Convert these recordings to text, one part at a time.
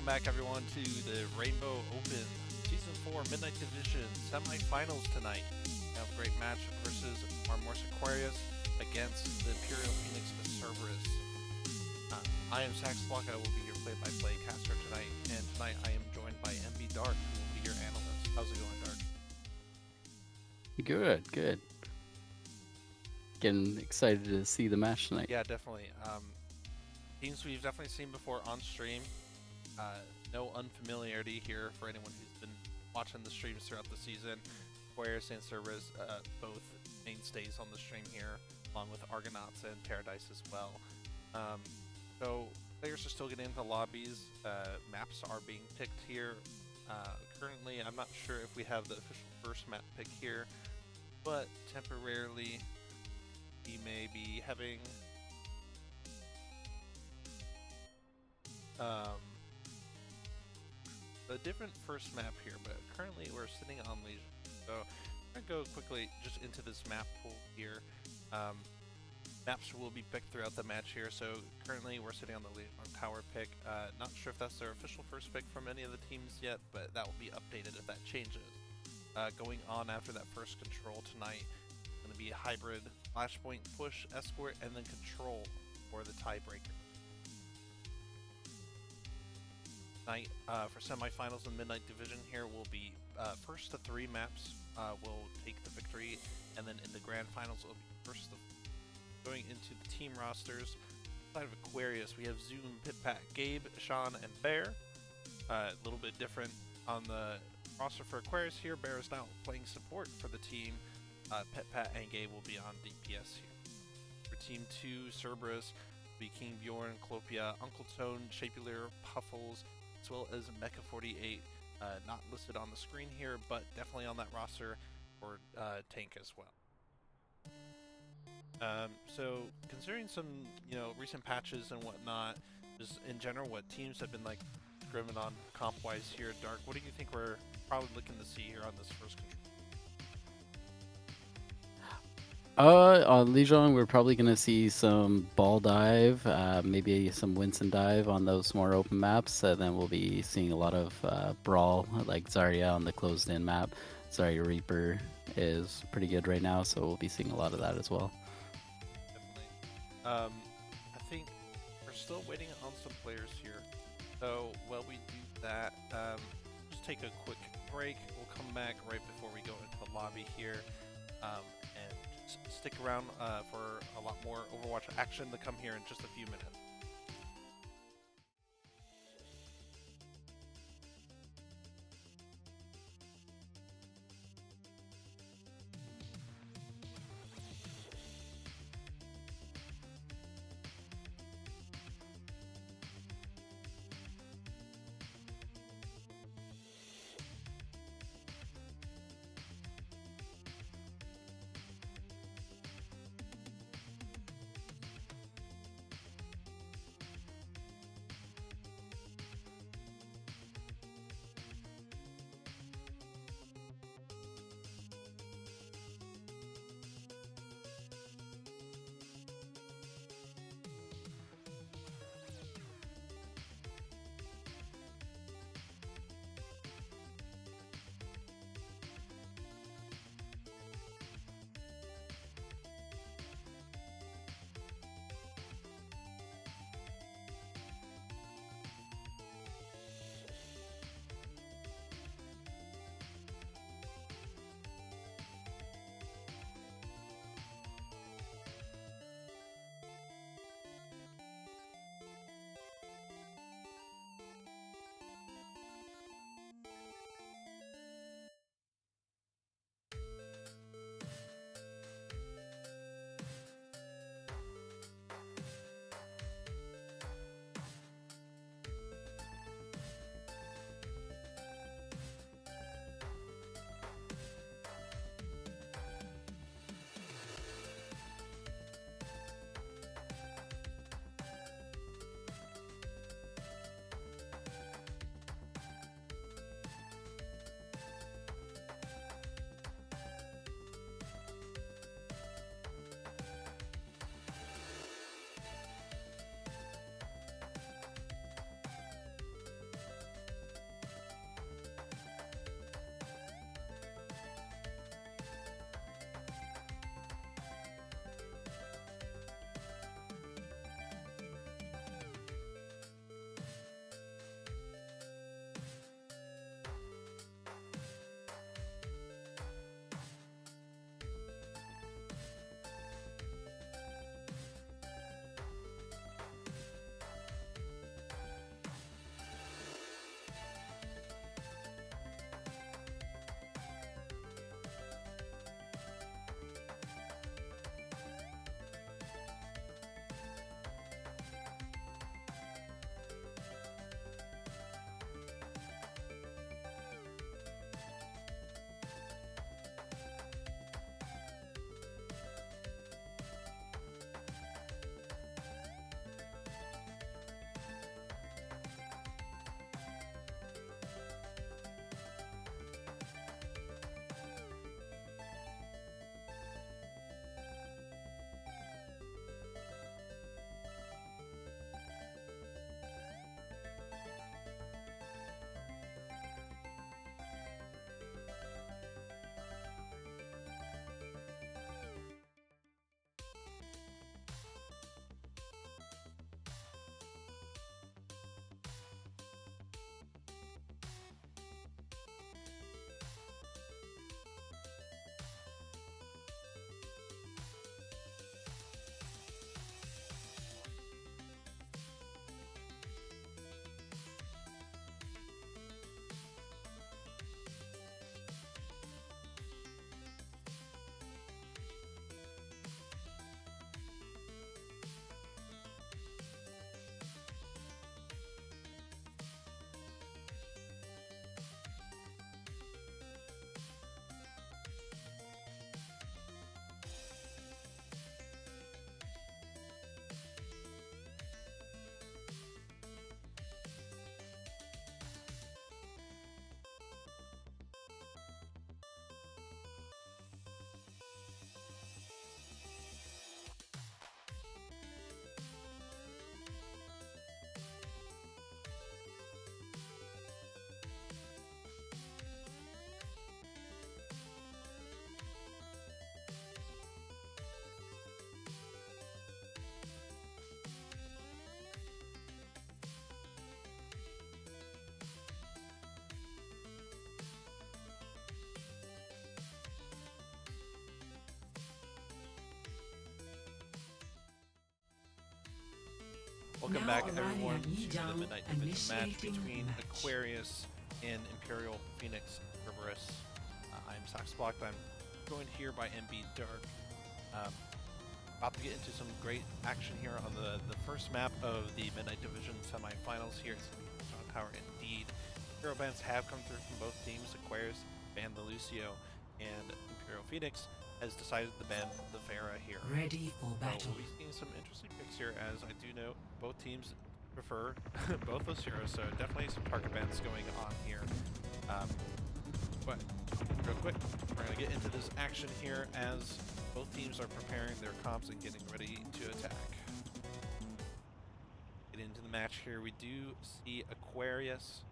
welcome back everyone to the Rainbow Open Season 4 Midnight Division semifinals tonight. We have a great match versus our Aquarius against the Imperial Phoenix Cerberus. I am Sax Block. I will be your play-by-play caster tonight, and tonight I am joined by MB Dark, who will be your analyst. How's it going, Dark? Good. Getting excited to see the match tonight. Yeah, definitely. Teams we've definitely seen before on stream. No unfamiliarity here for anyone who's been watching the streams throughout the season. Aquarius and Cerberus, both mainstays on the stream here, along with Argonauts and Paradise as well. So players are still getting into lobbies. Maps are being picked here. Currently, I'm not sure if we have the official first map pick here, but temporarily we may be having a different first map here, but currently we're sitting on Legion. So I'm going to go quickly just into this map pool here. Maps will be picked throughout the match here, so currently we're sitting on the Legion Tower pick. Not sure if that's their official first pick from any of the teams yet, but that will be updated if that changes. Going on after that first control tonight, it's going to be a hybrid flashpoint push, escort, and then control for the tiebreaker. Tonight, for semifinals in Midnight Division here will be first to three maps will take the victory, and then in the grand finals it will be first to going into the team rosters. Inside of Aquarius, we have Zoom, Pit Pat, Gabe, Sean, and Bear. A little bit different on the roster for Aquarius here. Bear is now playing support for the team. Pit Pat and Gabe will be on DPS here. For Team 2, Cerberus will be King Bjorn, Clopia, Uncle Tone, Shapeler, Puffles, as well as Mecha 48. Not listed on the screen here, but definitely on that roster for Tank as well. So considering some recent patches and whatnot, just in general, what teams have been like driven on comp wise here, Dark, what do you think we're probably looking to see here on this first control? On Legion, we're probably gonna see some ball dive, maybe some Winston dive on those more open maps. Then we'll be seeing a lot of brawl, like Zarya on the closed-in map. Zarya Reaper is pretty good right now, so we'll be seeing a lot of that as well. Definitely. I think we're still waiting on some players here. So while we do that, just take a quick break. We'll come back right before we go into the lobby here, and stick around for a lot more Overwatch action to come here in just a few minutes. Welcome back everyone to the Midnight Division match between Aquarius and Imperial Phoenix Cerberus. I'm Saxblock. I'm joined here by MB Dark. About to get into some great action here on the first map of the Midnight Division semifinals here. It's going to be John Power indeed. Hero bans have come through from both teams. Aquarius banned the Lucio, and Imperial Phoenix has decided to ban the Pharah here. Ready for battle. We'll be seeing some interesting picks here, as I do know both teams prefer both those heroes, so definitely some target bans going on here. But real quick, we're going to get into this action here as both teams are preparing their comps and getting ready to attack. Get into the match here. We do see Aquarius.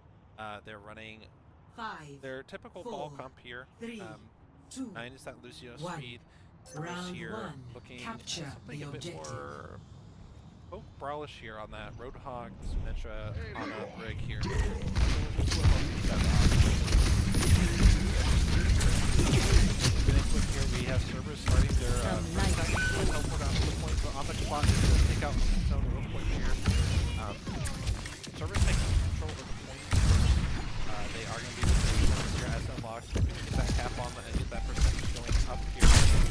They're running their typical ball comp here. 9 is that Lucio speed. Round here 1. looking Capture something the a bit objective. more brawlish here on that Roadhog Dementia on a rig here. Getting quick here, we have Cerberus starting their teleport down to the point, but on the clock is going to take out Zone real quick here. Cerberus taking control of the point. They are going to be the same here as unlocked. Get that cap on and get that percentage going up here.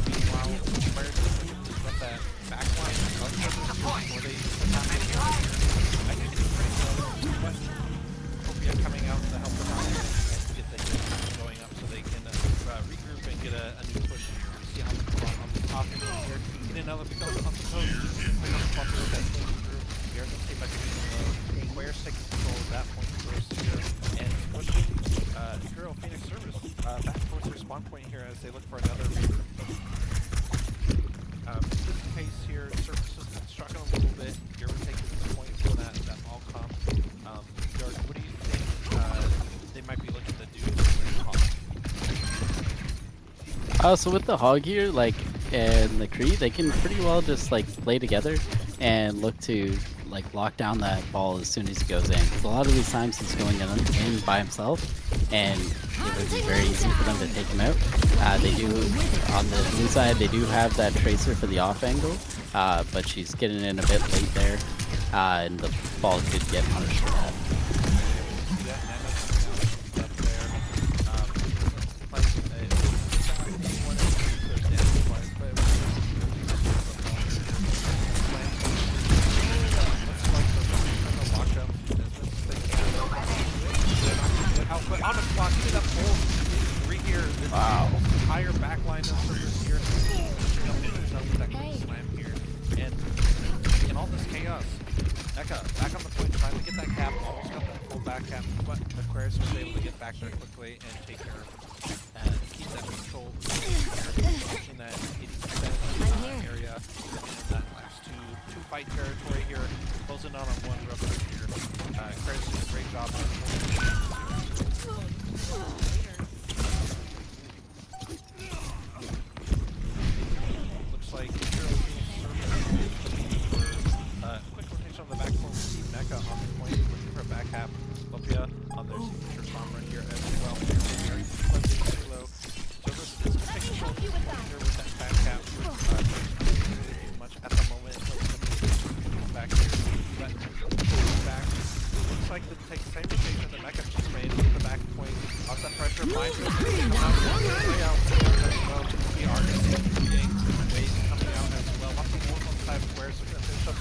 Meanwhile, Aquarius is going to disrupt that backline of Cerberus before they attack it here. I think it's pretty low, but Hopia coming out to help them out and get the hit going up so they can regroup and get a new push here. We see on the top here, get another pick on the post. Pick up the bumper that's going through. Here, let's see if I can get low. Aquarius taking control of that point first here and pushing Imperial Phoenix Cerberus back towards their spawn point here as they look for another regroup. In this case here, Cerberus has been struggling a little bit. Here we're taking the point for that all comp. George, what do you think they might be looking to do with the hog? So with the hog here, like, and the Kree, they can pretty well just like play together and look to like lock down that ball as soon as he goes in. Because a lot of these times he's going in by himself, and it would be very easy for them to take him out. They do, on the blue side, they do have that tracer for the off angle, but she's getting in a bit late there, and the ball could get punished for that. On the clock, get up full three here. Wow. Higher backline of Cerberus here. Slam here. And in all this chaos, Eka back on the point, trying to get that cap, almost got that full back cap, but Aquarius was able to get back there quickly and take care of it. And keep that control here, watching that 80% area in that last two fight territory here. Closing on one rubber here. Aquarius did a great job on looks like Imperial Phoenix quick rotation on the back point. We see Mecha on the point looking for a back half. Lopia on their signature spawn right here as well. Too low. Cerberus is taking control of this point here with that back half. Much at the moment. Back here. Back. Looks like to take the same rotation that Mecha just made with the back point. Lots of pressure. Mind coming out as well. We are going to see getting waves coming out as well. Lots of more on the side of Aquarius. We're going to finish up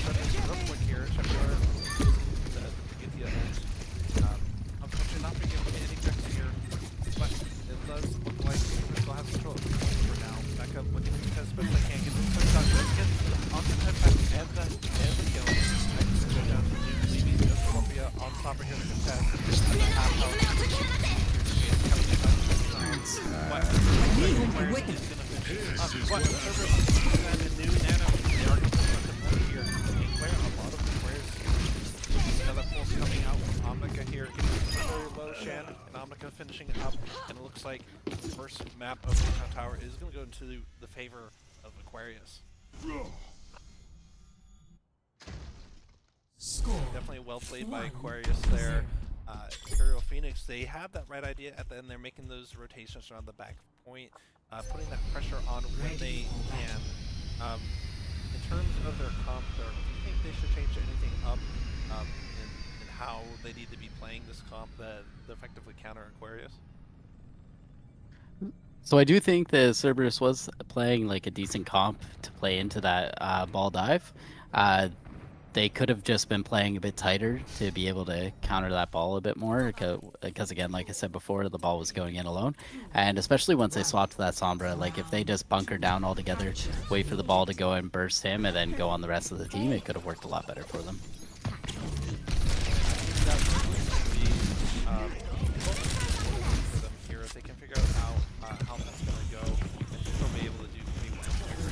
Cerberus real quick here. Shepard to get the event. Unfortunately, not being able to get any checks here, but it does look like Cerberus still has control for now. Mecha looking to contest, but they can't get the quick shot. Let's get on the headpack and the kill. Next, go down to Zoom, leaving just Columbia on stopper here to contest. Half health. But Aquarius is going to finish up. But Cerberus and the new Nano, they are going to put the point here. Clear a lot of Aquarius. Another pulse coming out with Omnica here, getting very low Shan, and Omnica finishing it up. And it looks like the first map of the Tower is going to go into the favor of Aquarius. Score. Definitely well played by Aquarius there. Imperial Phoenix, they have that right idea at the end. They're making those rotations around the back point, putting that pressure on when they can. In terms of their comp, do you think they should change anything up in how they need to be playing this comp that effectively counter Aquarius? So I do think the Cerberus was playing like a decent comp to play into that ball dive. Uh, they could have just been playing a bit tighter to be able to counter that ball a bit more because again, like I said before, the ball was going in alone, and especially once they swapped to that Sombra, like if they just bunker down altogether, wait for the ball to go and burst him and then go on the rest of the team, it could have worked a lot better for them. For them here, if they can figure out how that's gonna go, I think they'll be able to do pretty well here.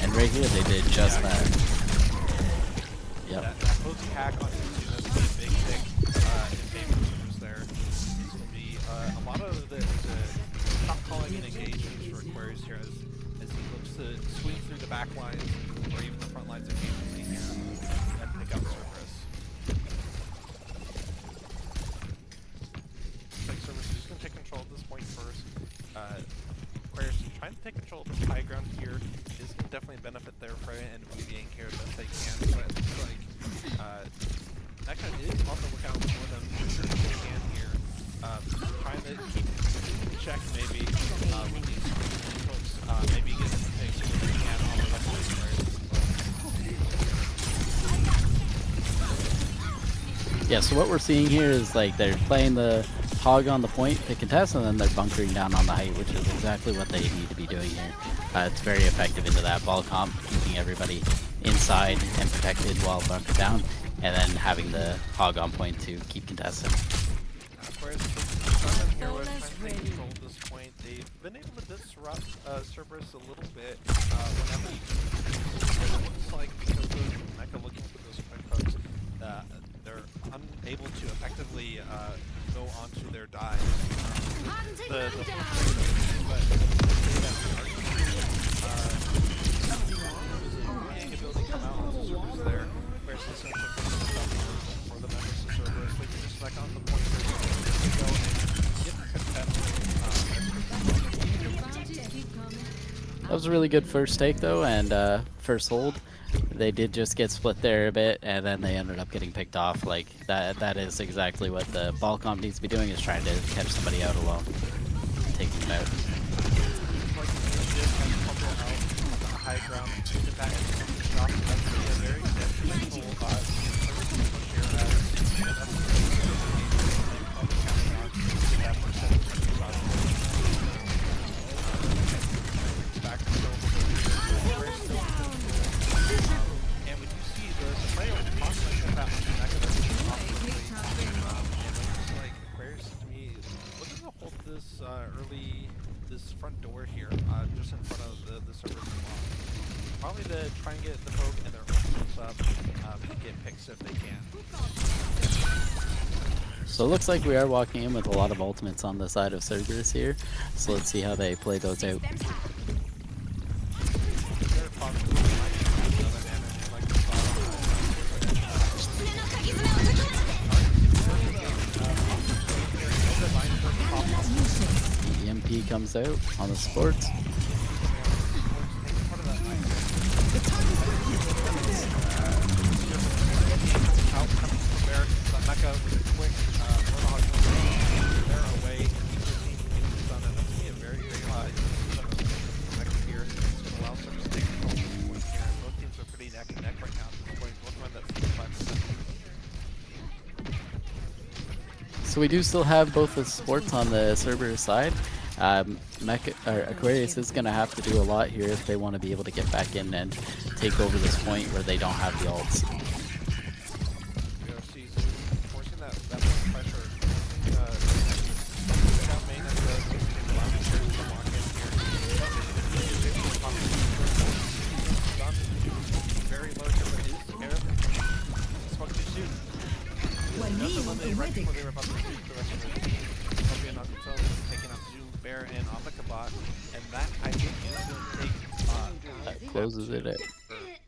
And right here, they did just that. Yep. That post hack on Suzu, that's a big pick in favor of Cerberus there. It's going to be a lot of the top calling and engagements for Aquarius here as he looks to swing through the back lines or even the front lines of agency here and pick up Cerberus. Looks like Cerberus is just going to take control at this point first. Aquarius trying to take control of the high ground here is going to definitely benefit their prey and weaving here as best they can. But it looks like Mecha is on the lookout for them if they can here. Trying to keep in check maybe with these folks, maybe get some things if they can on the rest of the players. Yeah, so what we're seeing here is like they're playing the hog on the point to contest, and then they're bunkering down on the height, which is exactly what they need to be doing here. It's very effective into that ball comp, keeping everybody inside and protected while bunkered down, and then having the hog on point to keep contesting. Whereas Southern Heroes trying to control this point, they've been able to disrupt Cerberus a little bit whenever it looks like because of Mecha looking for those quick hooks, they're unable to effectively go onto their dives. The but ability to come out onto Cerberus there, whereas this one took for the members of Cerberus, they can just back on the point where they go and get the contest. That was a really good first take though, and first hold. They did just get split there a bit, and then they ended up getting picked off. Like that is exactly what the ball comp needs to be doing, is trying to catch somebody out alone, taking them out. High ground, get back and stop. That's a very detrimental and we do see the player constantly about back of like Aquarius to me looking to hold this this front door here, just in front of the Cerberus wall. Probably to try and get the poke and their ultimates up and get picks if they can. So it looks like we are walking in with a lot of ultimates on the side of Cerberus here. So let's see how they play those out. The EMP comes out on the sports. Mecha with a quick Warthog there away. Done, and that's a very, very high Mecha here. It's going to allow Cerberus to take control of this point here. Both teams are pretty neck and neck right now. Both run that 55%. So we do still have both the sports on the Cerberus side. Aquarius is going to have to do a lot here if they want to be able to get back in and take over this point where they don't have the ults. Closes it out.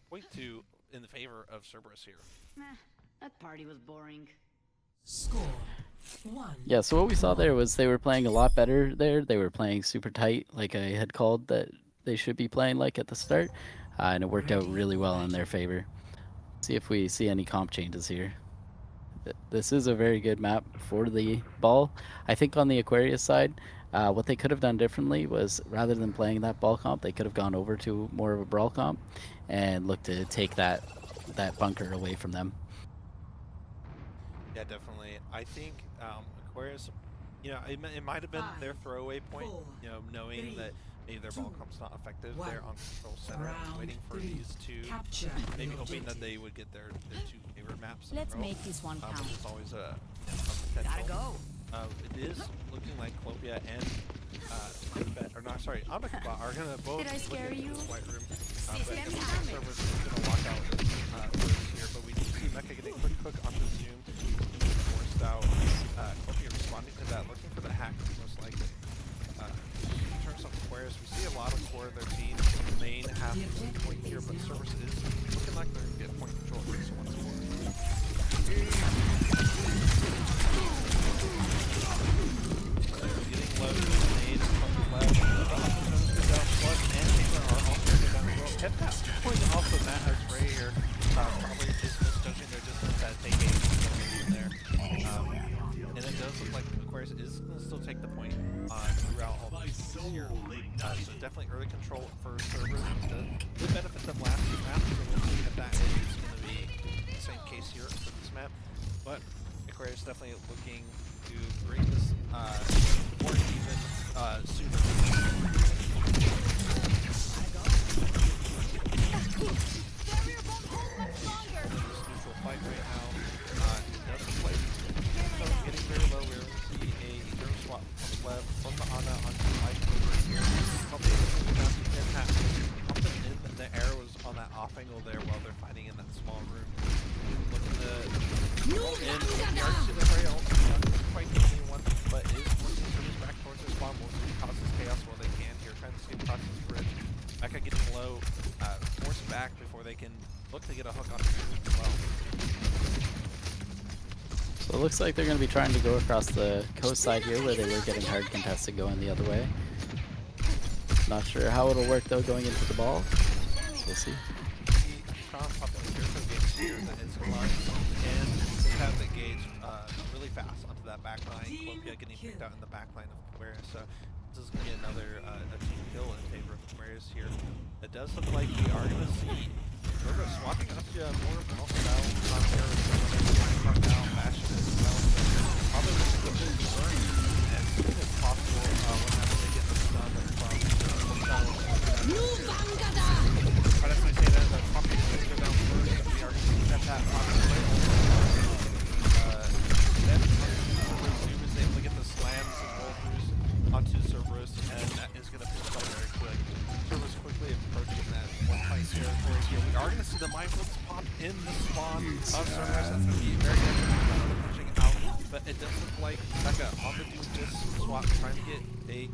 Point two in the favor of Cerberus here. That party was boring. Score 1. Yeah, so what we saw there was they were playing a lot better there. They were playing super tight, like I had called that they should be playing like at the start. and it worked out really well in their favor. See if we see any comp changes here. This is a very good map for the ball. I think on the Aquarius side, what they could have done differently was rather than playing that ball comp, they could have gone over to more of a brawl comp and looked to take that bunker away from them. Yeah, definitely. I think Aquarius, it might have been their throwaway point. Knowing that maybe their ball comp's not effective there on control center, and waiting for these two, maybe hoping that they would get their two favorite maps in a Let's row. make this one count. Which is always a potential. Gotta go. It is looking like Clopia and or not, sorry, Amicaba are gonna both Did I look scare into you? this white room. But System it looks like damage. Cerberus is gonna walk out first here, but we do see Mecha getting quick hook onto Zoom, forced out. Clopia responding to that, looking for the hack most likely. In terms of Aquarius, we see a lot of core of their team main half point here, but Cerberus is looking like they're gonna get point control at least once more. Getting low to the nade from the left. The options go down plus and Taylor are also go down as well. Head pass point also Matt has Ray here. Probably just misjudging their distance at taking in there. And it does look like Aquarius is going to still take the point throughout all the pieces here. So definitely early control for Cerberus. Did benefit them last map, so we'll see if that is going to be the same case here for this map. But Aquarius definitely looking to bring this more even sooner. This neutral fight right now. It does look like so getting very low. We're going to see a hero swap from the left from the Ana onto the Mike over here. Probably going down to impact. Pumping in the arrows on that off angle there while they're fighting in that small room. Looking to roll in. We are to the very ultimate. Not quite anyone, but is forcing Cerberus back towards their spawn. Will cause this chaos while they can here. Trying to skip across this bridge. Mecha getting low. Forced back before they can look to get a hook on as well. So it looks like they're going to be trying to go across the coast side here where they were getting hard contested going the other way. Not sure how it'll work though going into the ball. We'll see. Tron popping here for Gage here that is alive and have the Gage really fast onto that back line. Clopia getting picked out in the back line of Aquarius. So this is going to be another a team kill in favor of Aquarius here. It does look like we are going to see Cerberus swapping up to more of an all-style on here. Now, fashion as well. Probably looking to move the burn as soon as possible whenever they get the stun from all-style. But as I say that, the copy is going to go down first. We are going to set that on the play. Then Zoom is able to get the slams and roll-throughs onto Cerberus, and that is going to finish up very quick. Cerberus quickly approaching that one-fight territory here. We are going to see the mindfulness pop in the spawn of Cerberus. That's going to be very difficult pushing out, but it does look like Mecha on the dude just swap trying to get a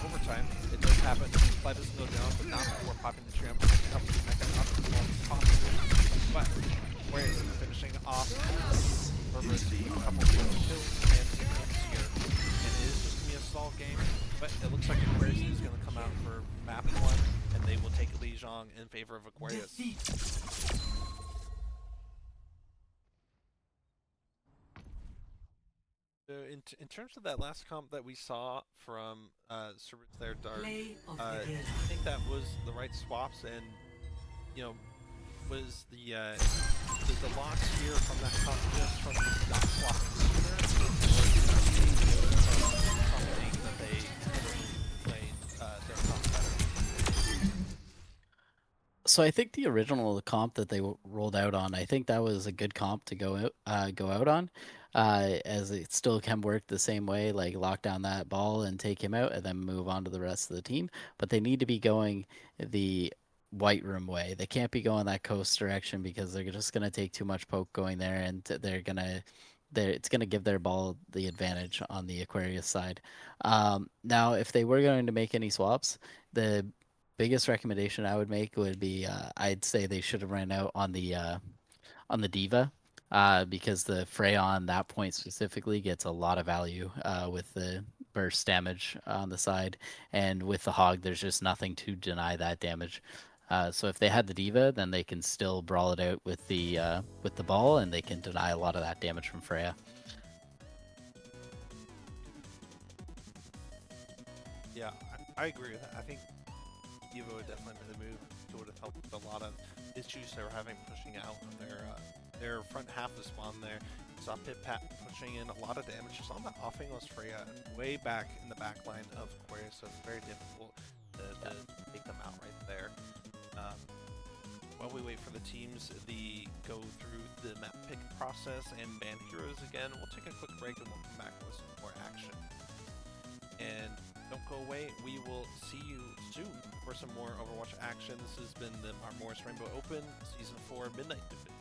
overtime. It does happen. Fly doesn't go down, but not before popping the tramp. Helps Mecha up as long as possible. But Aquarius finishing off Cerberus a couple of kills and 6 hits here. And it is just going to be a stall game, but it looks like Aquarius is going to come out for map 1, and they will take Lijiang in favor of Aquarius. So in terms of that last comp that we saw from Cerberus there, Dart, I think that was the right swaps, and was the loss here from that comp just from not swapping sooner, or something that they played their comp better? So I think the original comp that they rolled out on, I think that was a good comp to go out on, as it still can work the same way, like lock down that ball and take him out, and then move on to the rest of the team. But they need to be going the white room way. They can't be going that coast direction because they're just gonna take too much poke going there, and it's gonna give their ball the advantage on the Aquarius side. Now, if they were going to make any swaps, the biggest recommendation I would make would be I'd say they should have ran out on the Diva, because the Freya on that point specifically gets a lot of value with burst damage on the side, and with the Hog, there's just nothing to deny that damage. So if they had the Diva, then they can still brawl it out with the ball, and they can deny a lot of that damage from Freya. Yeah, I agree with that. I think Diva would definitely be the move. It would have helped with a lot of issues they were having pushing out of their front half of the spawn there. Saw Pit Pat pushing in a lot of damage. Just on the offing was Freya way back in the back line of Aquarius, so it's very difficult to take them out right there. While we wait for the teams go through the map pick process and ban heroes again, we'll take a quick break and we'll come back with some more action. And don't go away, we will see you soon for some more Overwatch action. This has been the Morris Rainbow Open Season 4 Midnight Division.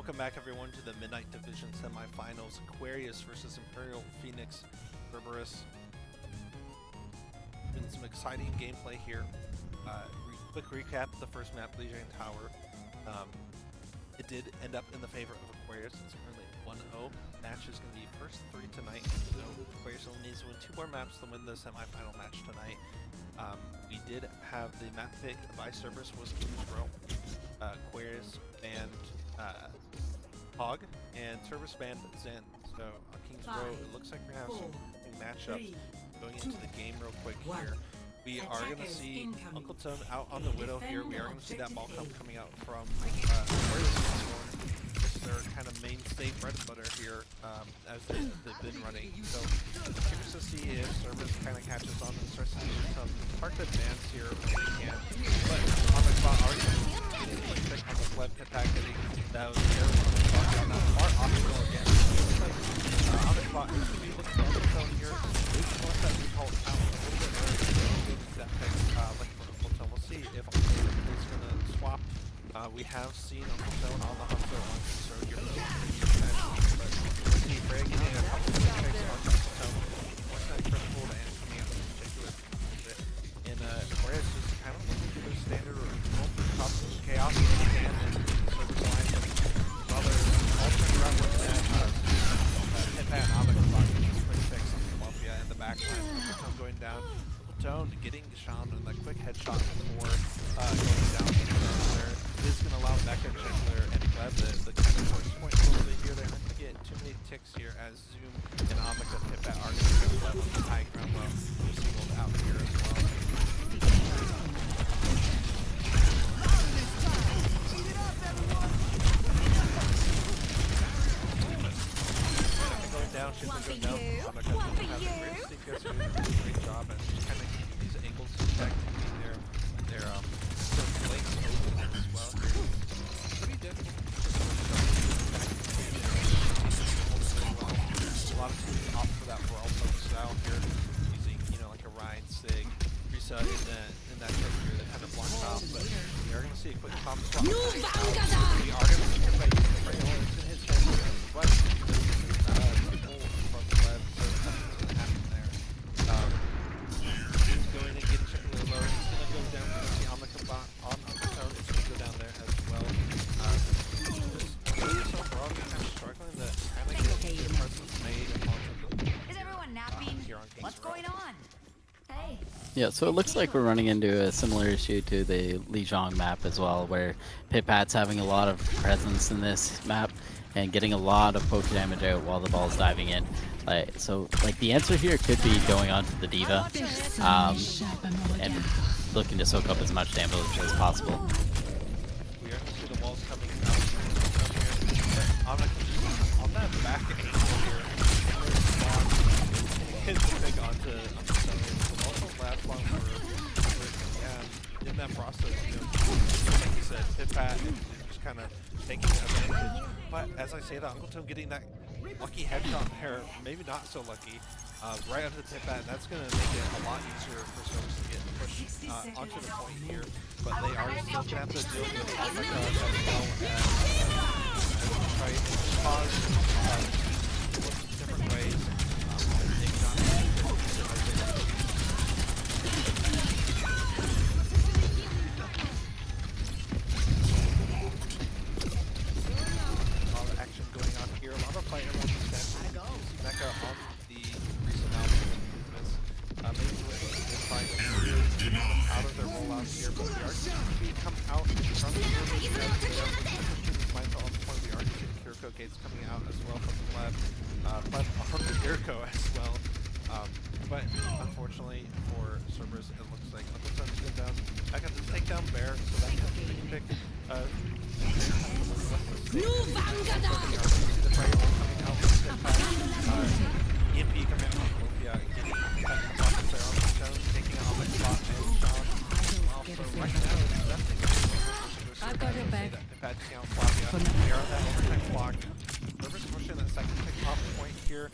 Welcome back, everyone, to the Midnight Division semifinals. Aquarius versus Imperial Phoenix Cerberus. Been some exciting gameplay here. Quick recap: the first map, Legion Tower. It did end up in the favor of Aquarius. It's currently 1-0. Match is going to be first 3 tonight. So Aquarius only needs to win 2 more maps to win the semifinal match tonight. We did have the map pick by Cerberus was King's Row. Aquarius banned Hog, and Cerberus banned Zen. So on King's Row, it looks like we're going to have some interesting matchups going into the game real quick here. We are going to see Uncle Tone out on the Widow here. We are going to see that ball coming out from Aquarius. Just their kind of mainstay bread and butter here as they've been running. So curious to see if Cerberus kind of catches on and starts to do some hard to advance here when they can. But on the spot, already getting a pick on the flip attack, getting that was the arrow from the spot down that far off the goal again. On the spot, it's going to be looking for Uncle Tone here. They want that recall out a little bit earlier. That pick, like for Uncle Tone. We'll see if Uncle Tone is going to swap. We have seen Uncle Tone on the Hunter on so here. But we'll see Frey getting a couple of picks on Uncle Tone. What's that critical and coming out in particular? And Aquarius just kind of looking for their standard or top chaos and Cerberus line. While they're all turned around with that hit that Amic block, quick fix on Columbia in the back line. Uncle Tone going down. Tone getting Sean and that quick headshot before going down there is going to allow Becca, Gentler, and Webb the kind of first point over here. They're not going to get too many ticks here as Zoom and Amica hit that are going to get Webb on the high ground low. Singled out here as well. Going down, shifting going down. Amica has a great stick yesterday. Great job at just kind of keeping these angles checked, keeping their legs open as well. Pretty difficult. A lot of teams opt for that brawl poke style here, using like a Ryan Sig, Risa in that trick here that kind of blocks off. But we are going to see a quick comp swap. We are going to see him right here. It's going to hit check here, but from the web, so nothing's going to happen there. He's going to get checked a little lower. He's going to go down to the Amica bot on Uncle Tone. It's going to go down there as well. Just so overall, just kind of struggling to kind of get their presence made onto the Is everyone napping? here on King's What's Row. going on? Hey. Yeah, so it looks like we're running into a similar issue to the Lijiang map as well, where Pit-Pat's having a lot of presence in this map and getting a lot of poke damage out while the ball's diving in. So the answer here could be going on to the Diva and looking to soak up as much damage as possible. We are going to see the walls coming out here. On that back angle here, hit the pick onto something. Will also last long for in that process, like you said, Pit-Pat just kind of taking advantage. But as I say that, Uncle Tone getting that lucky headshot there, maybe not so lucky, right onto the Pit-Pat, and that's going to make it a lot easier for Cerberus to get pushed onto the point here. But they are still going to have to deal with Amica as well as try to pause different ways. Maybe not a lot of action going on here, a lot of fight around the fence. Mecca on the recent album movements. Maybe with fight out of their rollouts here, but we are going to come out from the mindful on the point. We are seeing Kiriko gates coming out as well from the left, but on the Kiriko as well. But unfortunately for Cerberus, it looks like Uncle Tone's going down. I got to take down Bear, so that's a big pick. EMP coming out from Columbia, getting that pocket there on the Tone, taking out the spot and Sean. Also, right now, it's nothing. I've got your back. Pit-Pat taking out Flavia. They are on that overtime clock. Cerberus pushing that second pick off point here.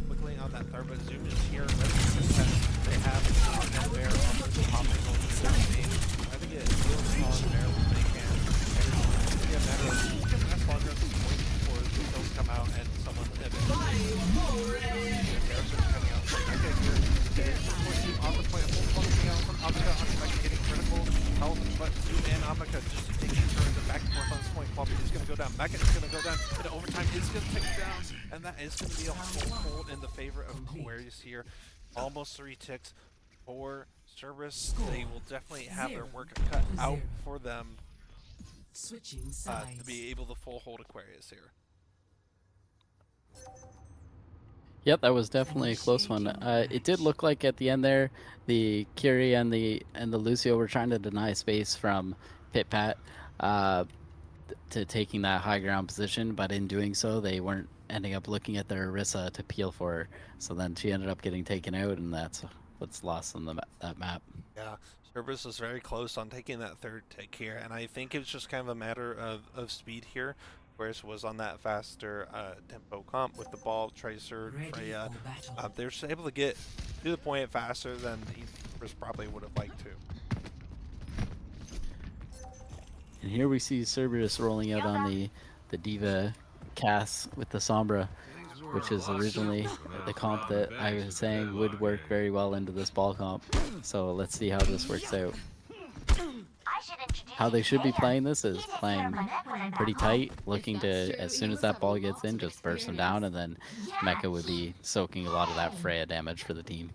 Quickly on that third, but Zoom is here. Ready for Pit-Pat. They have that Bear on the top angle. I think it feels on Bear when they can. It's going to be a matter of Mecha is going to go down, and overtime is going to take it down, and that is going to be a full hold in the favor of Aquarius here. Almost 3 ticks for Cerberus. They will definitely have their work cut out for them to be able to full hold Aquarius here. Yep, that was definitely a close one. It did look like at the end there, the Kiri and the Lucio were trying to deny space from Pit Pat to taking that high ground position, but in doing so, they weren't ending up looking at their Orisa to peel for her. So then she ended up getting taken out, and that's what's lost on that map. Yeah, Cerberus was very close on taking that 3rd tick here, and I think it's just kind of a matter of speed here. Whereas was on that faster tempo comp with the ball, Tracer, Freya. They're just able to get to the point faster than Cerberus probably would have liked to. And here we see Cerberus rolling out on the Diva Cass with the Sombra, which is originally the comp that I was saying would work very well into this ball comp. So let's see how this works out. How they should be playing this is playing pretty tight, looking to, as soon as that ball gets in, just burst them down, and then Mecha would be soaking a lot of that Freya damage for the team.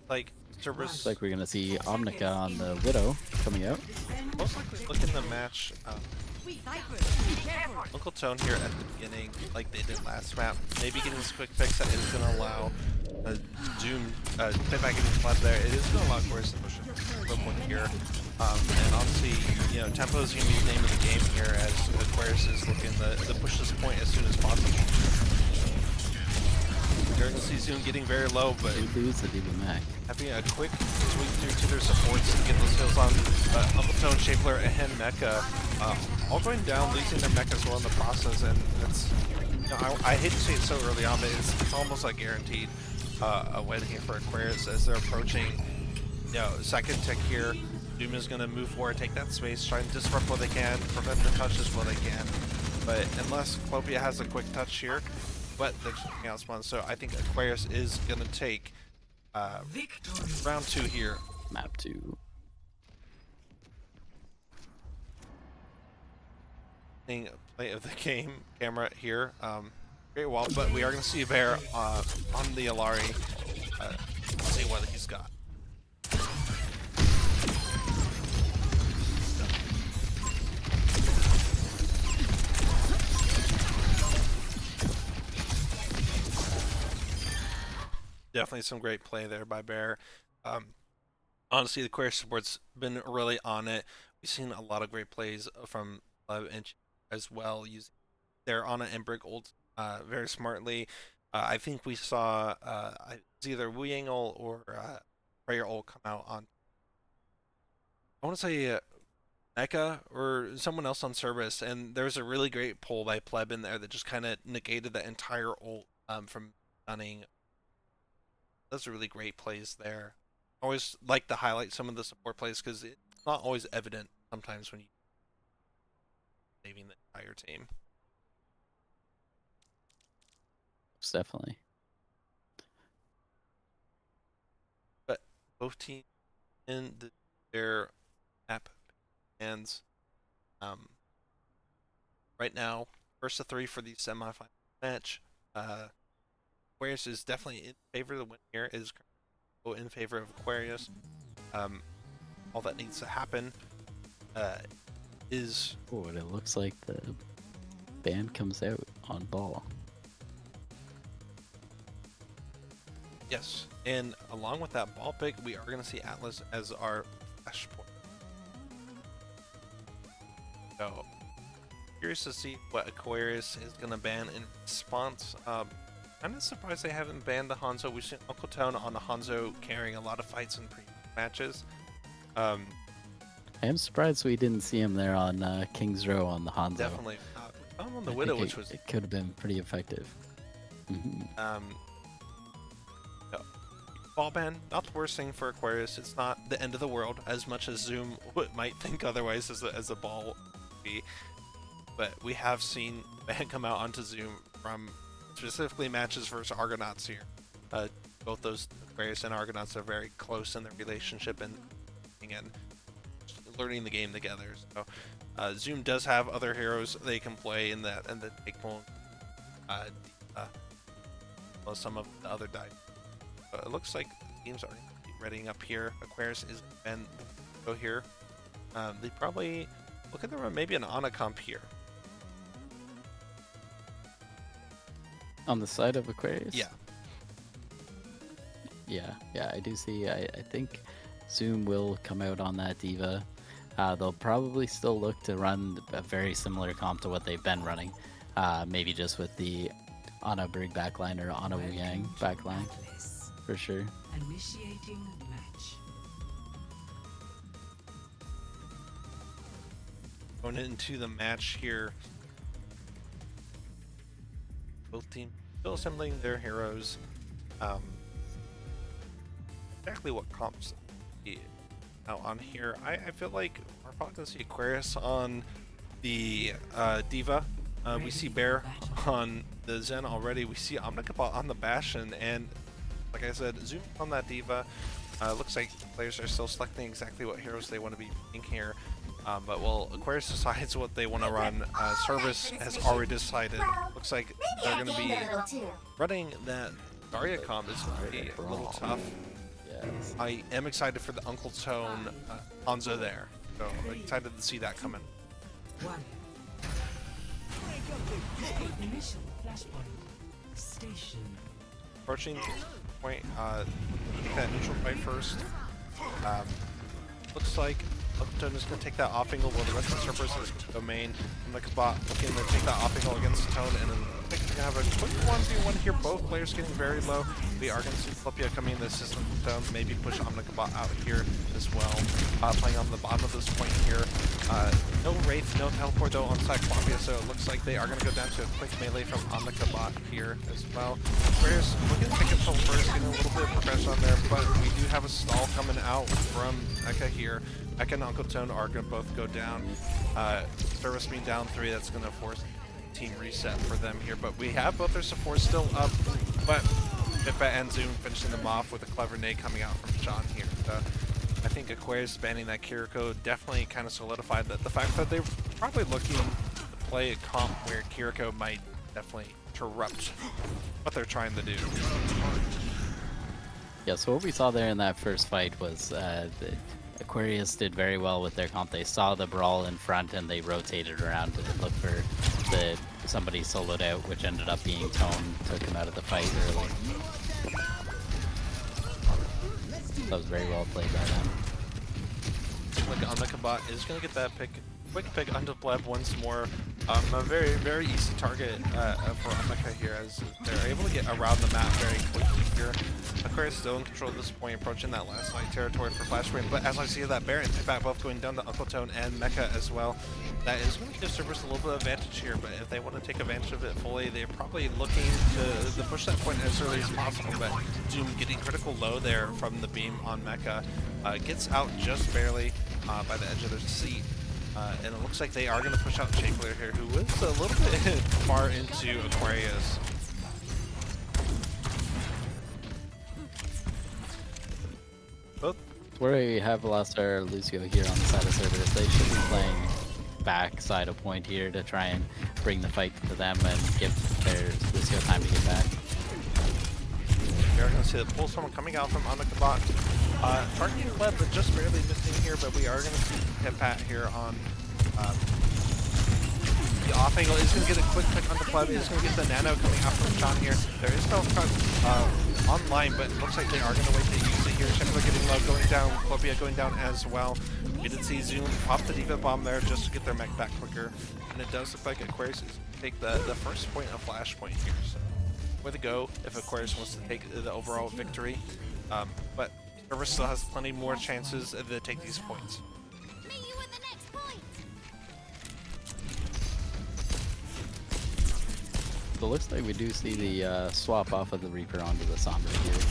Like, Cerberus... Looks like we're going to see Omnica on the Widow coming out. Most likely look in the match... Uncle Tone here at the beginning, like they did last map, maybe getting this quick fix that is going to allow Zoom fit back into club there. It is going to allow Aquarius to push a little point here. And honestly, you know, tempo is going to be the name of the game here as Aquarius is looking to push this point as soon as possible. You're going to see Zoom getting very low, but lose the Diva Mac. Having a quick sweep through to their supports to get those kills on Uncle Tone, Shapler, and Mecha, all going down, losing their Mecha as well in the process, and that's, you know, I hate to say it so early on, but it's almost like guaranteed a win here for Aquarius as they're approaching, you know, 2nd tick here. Doom is going to move forward, take that space, try and disrupt what they can, prevent the touches what they can, but unless Clopia has a quick touch here, but there's something else one, so I think Aquarius is going to take round 2 here. Map 2. Play of the game camera here. Great wall, but we are going to see Bear on the Alari. See what he's got. Definitely some great play there by Bear. Honestly, the Aquarius support's been really on it. We've seen a lot of great plays from Lev and as well, using their Ana and Brick ult very smartly. I think we saw either Wu Yang ult or Prayer ult come out on, I want to say Mecha or someone else on Cerberus, and there was a really great pull by Pleb in there that just kind of negated that entire ult from stunning. Those are really great plays there. Always like to highlight some of the support plays because it's not always evident sometimes when you saving the entire team. Definitely. But both teams in their map hands. Right now, first of 3 for the semifinal match. Aquarius is definitely in favor of the win here. Is in favor of Aquarius. All that needs to happen is... Oh, and it looks like the band comes out on ball. Yes, and along with that ball pick, we are going to see Atlas as our flash point. So, curious to see what Aquarius is going to ban in response. I'm surprised they haven't banned the Hanzo. We've seen Uncle Tone on the Hanzo carrying a lot of fights in previous matches. I am surprised we didn't see him there on King's Row on the Hanzo. Definitely. On the Widow, which was... It could have been pretty effective. Ball ban, not the worst thing for Aquarius. It's not the end of the world, as much as Zoom might think otherwise as a ball be. But we have seen the ban come out onto Zoom from specifically matches versus Argonauts here. both those Aquarius and Argonauts are very close in their relationship and learning the game together. So Zoom does have other heroes they can play in that and the take home well, some of the other dive. But it looks like teams are readying up here. Aquarius is and go here. They probably look at them maybe an Ana comp here. On the side of Aquarius? Yeah. Yeah, I do see. I think Zoom will come out on that Diva. They'll probably still look to run a very similar comp to what they've been running. Maybe just with the Ana Brig backline or Ana Wu Yang backline. For sure. Initiating match. Going into the match here. Both teams still assembling their heroes. Exactly what comps out on here. I feel like we're probably going to see Aquarius on the Diva. We see Bear on the Zen already. We see Omnicabot on the Bastion, and like I said, Zoom on that Diva. Looks like players are still selecting exactly what heroes they want to be playing here. But while Aquarius decides what they want to run, Cerberus has already decided. Looks like they're going to be running that Daria comp. Is going to be a little tough. Yes. I am excited for the Uncle Tone Hanzo there. So I'm excited to see that coming. One. Initial flashpoint. Station. Approaching point, take that neutral fight first. Looks like Uncle Tone is going to take that off angle while the rest of the Cerberus is domain. Omnicabot looking to take that off angle against Tone, and then I think we're going to have a quick 1v1 here. Both players getting very low. We are going to see Flippia coming in the system down, maybe push Omnicabot out here as well. Playing on the bottom of this point here. No Wraith, no Teleport though on Cyclopia, so it looks like they are going to go down to a quick melee from Omnicabot here as well. Aquarius looking to pick up some first, getting a little bit of progression on there, but we do have a stall coming out from Mecha here. Mecha and Uncle Tone are going to both go down. Cerberus being down 3, that's going to force team reset for them here, but we have both their supports still up, but Pippa and Zoom finishing them off with a clever nade coming out from John here. I think Aquarius banning that Kiriko definitely kind of solidified that the fact that they're probably looking to play a comp where Kiriko might definitely interrupt what they're trying to do. Yeah, so what we saw there in that first fight was Aquarius did very well with their comp. They saw the brawl in front and they rotated around and looked for somebody soloed out, which ended up being Tone, took him out of the fight early. That was very well played by them. Like Omnicabot is going to get that quick pick onto Pleb once more. A very, very easy target for Omnica here as they're able to get around the map very quickly here. Aquarius still in control at this point, approaching that last night territory for Flashpoint, but as I see that Baron and Pipback both going down to Uncle Tone and Mecha as well, that is going to give Cerberus a little bit of advantage here, but if they want to take advantage of it fully, they're probably looking to push that point as early as possible, but Zoom getting critical low there from the beam on Mecha, gets out just barely by the edge of their seat. And it looks like they are going to push out Shakeler here, who is a little bit far into Aquarius. Both. Where we have Velastar Lucio here on the side of Cerberus, they should be playing back side of point here to try and bring the fight to them and give their Lucio time to get back. We are going to see the pull someone coming out from Omnicabot. Targeting Pleb, but just barely missing here, but we are going to see Hippat here on the off angle. Is going to get a quick pick on the Pleb. Is going to get the nano coming out from John here. There is no front online, but it looks like they are going to wait to use it here. Shekler getting low, going down. Clopia going down as well. We did see Zoom pop the Diva Bomb there just to get their mech back quicker. And it does look like Aquarius is going to take the first point of Flashpoint here. So, way to go if Aquarius wants to take the overall victory. But Cerberus still has plenty more chances to take these points. Meet you at the next point. So it looks like we do see the swap off of the Reaper onto the Sombra here.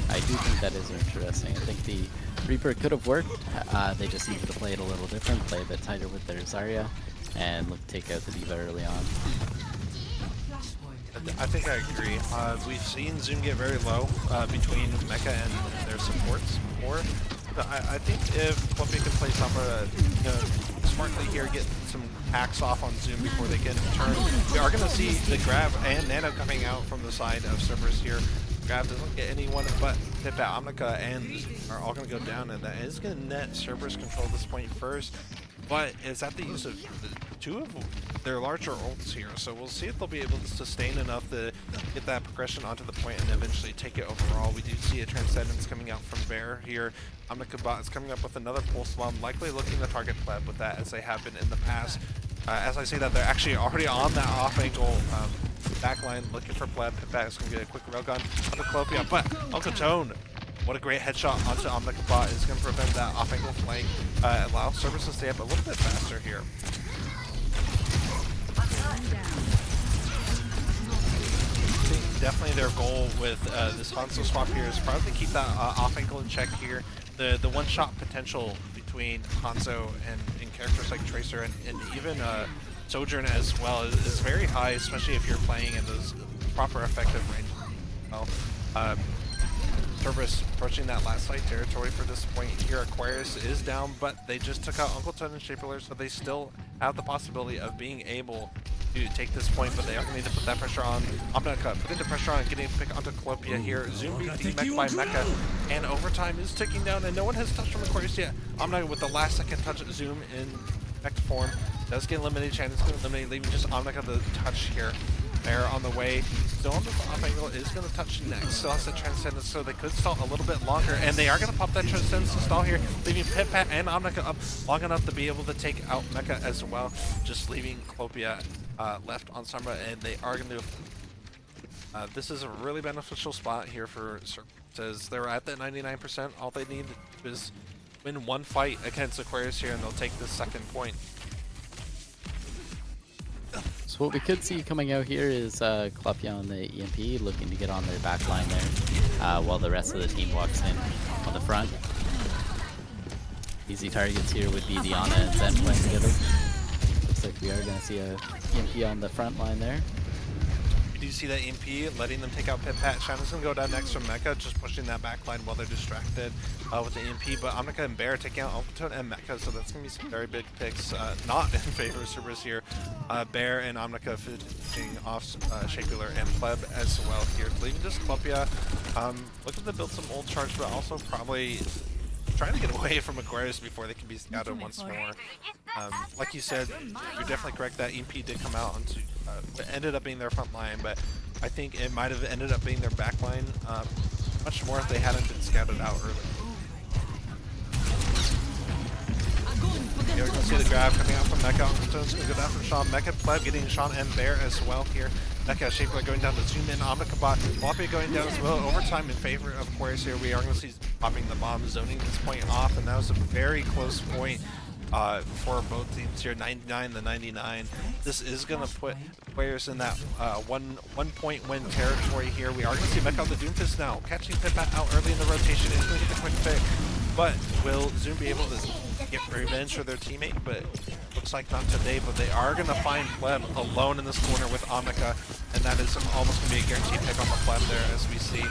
I do think that is interesting. I think the Reaper could have worked. They just needed to play it a little different, play a bit tighter with their Zarya, and look to take out the Diva early on. I think I agree. We've seen Zoom get very low between Mecha and their supports before. But I think if Columbia can play Sombra, smartly here, get some hacks off on Zoom before they get in turn, we are going to see the grab and Nano coming out from the side of Cerberus here. Grab doesn't get anyone but Pip at Omnica and are all going to go down, and that is going to net Cerberus control at this point first. But it's at the use of two of their larger ults here, so we'll see if they'll be able to sustain enough to get that progression onto the point and eventually take it overall. We do see a Transcendence coming out from Bear here. Omnicabot is coming up with another Pulse Bomb, likely looking to target Pleb with that as they have been in the past. As I say that, they're actually already on that off-angle backline looking for Pleb. Pipbat is going to get a quick railgun on the Clopia, but Uncle Tone, what a great headshot onto Omnicabot is going to prevent that off-angle flank, allow Cerberus to stay up a little bit faster here. I think definitely their goal with this Hanzo swap here is probably to keep that off-angle in check here. The one-shot potential between Hanzo and characters like Tracer and even Sojourn as well is very high, especially if you're playing in those proper effective range. Well, Cerberus approaching that last site territory for this point here. Aquarius is down, but they just took out Uncle Ton and Shapeler, so they still have the possibility of being able to take this point, but they are going to need to put that pressure on Omnica, putting the pressure on, getting a pick onto Clopia here. Zoom beat D-Mech by Mecha, and overtime is ticking down, and no one has touched from Aquarius yet. Omnica with the last second touch Zoom in Mech form. Does get eliminated, Shannon's going to eliminate, leaving just Omnica the touch here. Bear on the way, still on the off angle, is going to touch next. Still has the Transcendence, so they could stall a little bit longer, and they are going to pop that Transcendence to stall here, leaving Pip-Pat and Omnica up long enough to be able to take out Mecha as well, just leaving Clopia left on Sombra, and they are going to this is a really beneficial spot here for Cerberus. They're at that 99%. All they need is win one fight against Aquarius here, and they'll take this second point. So what we could see coming out here is Clopia on the EMP looking to get on their back line there, while the rest of the team walks in on the front. Easy targets here would be Diana and Zen playing together. Looks like we are going to see a EMP on the front line there. You do see that EMP letting them take out Pip-Pat. Shannon's going to go down next from Mecha, just pushing that back line while they're distracted with the EMP. But Omnica and Bear taking out Alphatone and Mecha, so that's going to be some very big picks. Not in favor of Cerberus here. Bear and Omnica finishing off Shapeler and Pleb as well here. Leaving just Clopia. Looking to build some old charge, but also probably trying to get away from Aquarius before they can be scouted once more. Like you said, you're definitely correct that EMP did come out onto what ended up being their front line, but I think it might have ended up being their back line much more if they hadn't been scouted out early. Here we're going to see the grab coming out from Mecha. Uncle going to go down from Sean. Mecha, Pleb getting Sean and Bear as well here. Mecha, Shapeler going down to Zoom in. Omnicabot, Clopia going down as well. Overtime in favor of Aquarius here. We are going to see popping the bomb, zoning this point off, and that was a very close point for both teams here, 99 to 99. This is going to put players in that one point win territory here. We are going to see Mecha on the Doomfist now, catching Pip-Pat out early in the rotation. He's going to get the quick pick, but will Zoom be able to get revenge for their teammate? But looks like not today, but they are going to find Pleb alone in this corner with Omnica, and that is almost going to be a guaranteed pick on the Pleb there, as we see.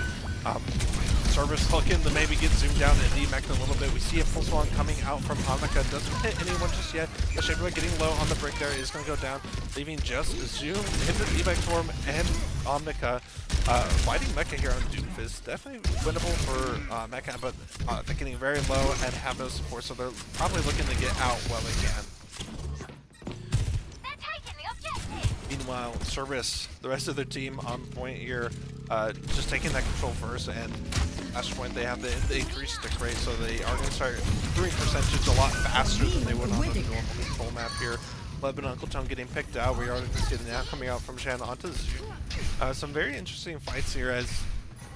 Cerberus looking to maybe get zoomed down and D-Mech a little bit. We see a pulse one coming out from Omnica. Doesn't hit anyone just yet. The Shapeler getting low on the brick there is going to go down, leaving just Zoom in the D-Mech form and Omnica fighting Mecha here on Doomfist. Definitely winnable for Mecha, but they're getting very low and have no support, so they're probably looking to get out while they can. Meanwhile, Cerberus, the rest of their team on point here, just taking that control first, and Flashpoint, they have the increased stick rate, so they are going to start doing percentage a lot faster than they would on the normal control map here. Pleb and Uncle Tone getting picked out. We are going to see the now coming out from Shan onto Zoom. Some very interesting fights here, as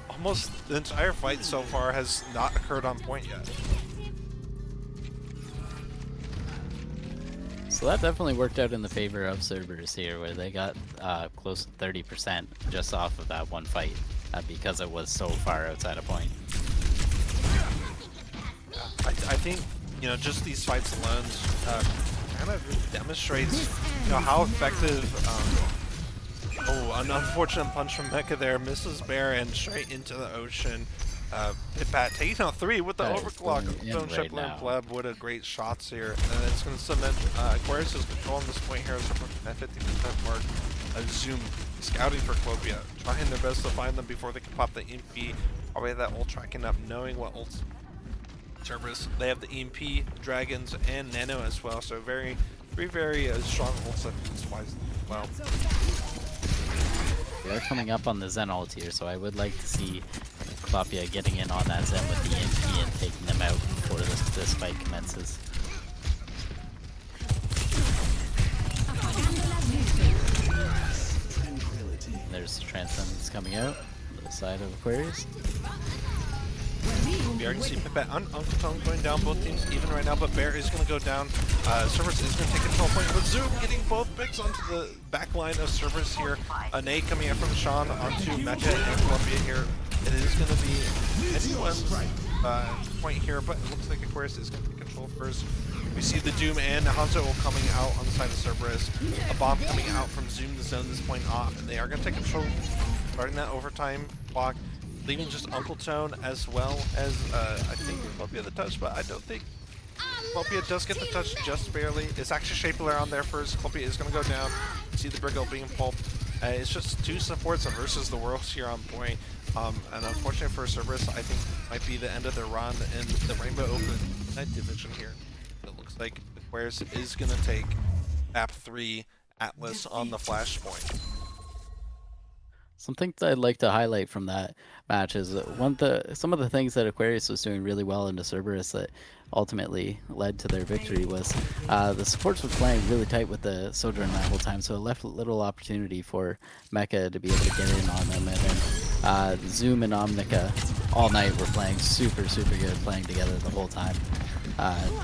almost the entire fight so far has not occurred on point yet. So that definitely worked out in the favor of Cerberus here, where they got close to 30% just off of that one fight, because it was so far outside of point. I think, just these fights alone kind of demonstrates, how effective Oh, an unfortunate punch from Mecha there. Misses Bear and straight into the ocean. Pitbat taking out 3 with the That is overclock. going in Stone right Shipler and now. Pleb with a great shots here. And it's going to cement Aquarius' control on this point here. So at 50% mark. Zoom scouting for Clopia, trying their best to find them before they can pop the EMP. Probably that ult tracking up, knowing what ults Cerberus. They have the EMP, Dragons, and Nano as well. So very strong ults wise as well. We are coming up on the Zen ult here, so I would like to see Klopia getting in on that Zen with the EMP and taking them out before this fight commences. There's Transcendence coming out on the side of Aquarius. We already see Pipette and Uncle Tone going down, both teams even right now, but Bear is going to go down. Cerberus is going to take control point, but Zoom getting both picks onto the back line of Cerberus here. A nade coming in from Sean onto Mecha and Columbia here. It is going to be anyone's point here, but it looks like Aquarius is going to take control first. We see the Doom and Hanzo coming out on the side of Cerberus. A bomb coming out from Zoom to zone this point off, and they are going to take control, starting that overtime clock. Leaving just Uncle Tone as well as, I think Columbia the touch, but I don't think Columbia does get the touch just barely. It's actually Shapler on there first. Columbia is going to go down. See the Briggle being pulped. It's just 2 supports versus the Worlds here on point. And unfortunately for Cerberus, I think it might be the end of their run in the Rainbow Open Night Division here. It looks like Aquarius is going to take map 3 Atlas on the Flashpoint. Something that I'd like to highlight from that match is some of the things that Aquarius was doing really well into Cerberus that ultimately led to their victory was the supports were playing really tight with the Sojourn that whole time, so it left little opportunity for Mecha to be able to get in on them. And then Zoom and Omnica all night were playing super good, playing together the whole time,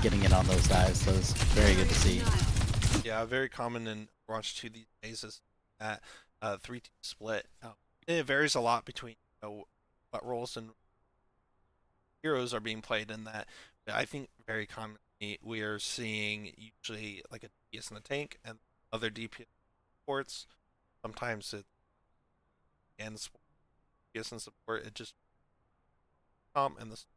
getting in on those dives. So it was very good to see. Yeah, very common in Overwatch 2 these days is that 3-team split. It varies a lot between what roles and heroes are being played in that. But I think very commonly we are seeing usually like a DPS in the tank and other DPS supports. Sometimes it's and DPS and support. It just and this.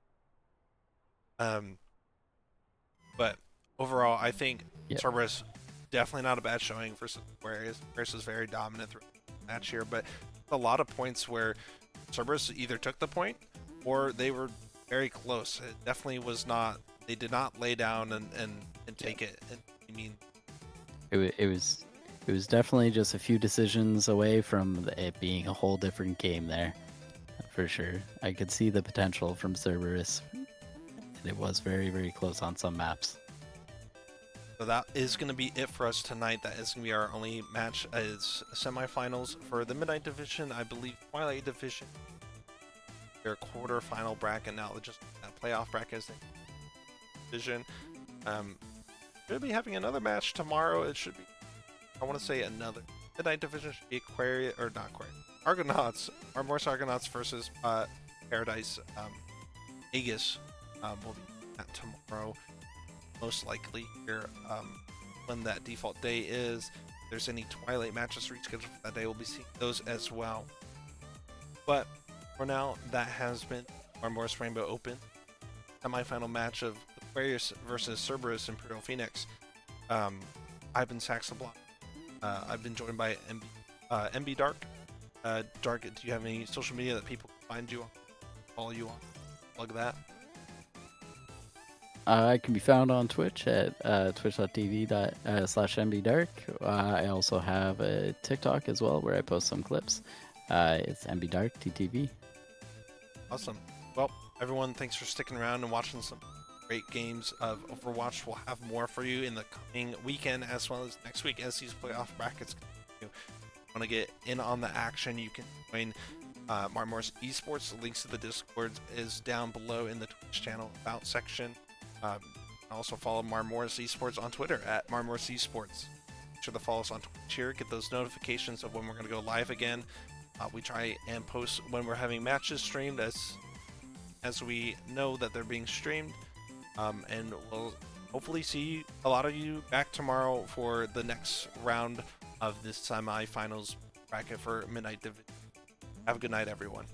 But overall, I think Cerberus definitely not a bad showing for Aquarius. Aquarius is very dominant through the match here, but a lot of points where Cerberus either took the point or they were very close. It definitely was not. They did not lay down and take it. I mean, It was definitely just a few decisions away from it being a whole different game there, for sure. I could see the potential from Cerberus, and it was very close on some maps. So that is going to be it for us tonight. That is going to be our only match as semifinals for the Midnight Division. I believe Twilight Division, their quarter-final bracket now. Just playoff bracket is the division. Should be having another match tomorrow. It should be, I want to say another Midnight Division should be Aquarius, or not Aquarius, Argonauts, Marmorous Argonauts versus Paradise Aegis will be at tomorrow. Most likely here when that default day is. If there's any Twilight matches rescheduled for that day, we'll be seeing those as well. But for now, that has been our Morris Rainbow Open semi-final match of Aquarius versus Cerberus Imperial Phoenix. I've been Saxablock. I've been joined by MB Dark. Dark, do you have any social media that people can find you on, follow you on? Plug that. I can be found on Twitch at twitch.tv/mbdark. I also have a TikTok as well where I post some clips. It's mbdarktv. Awesome. Well, everyone, thanks for sticking around and watching some great games of Overwatch. We'll have more for you in the coming weekend as well as next week as these playoff brackets continue. If you want to get in on the action, you can join Marmor's Esports. The links to the Discord is down below in the Twitch channel About section. Also follow Marmorous Esports on Twitter at Marmorous Esports. Make sure to follow us on Twitch here. Get those notifications of when we're going to go live again. We try and post when we're having matches streamed as we know that they're being streamed. And we'll hopefully see a lot of you back tomorrow for the next round of this semi-finals bracket for Midnight Division. Have a good night, everyone.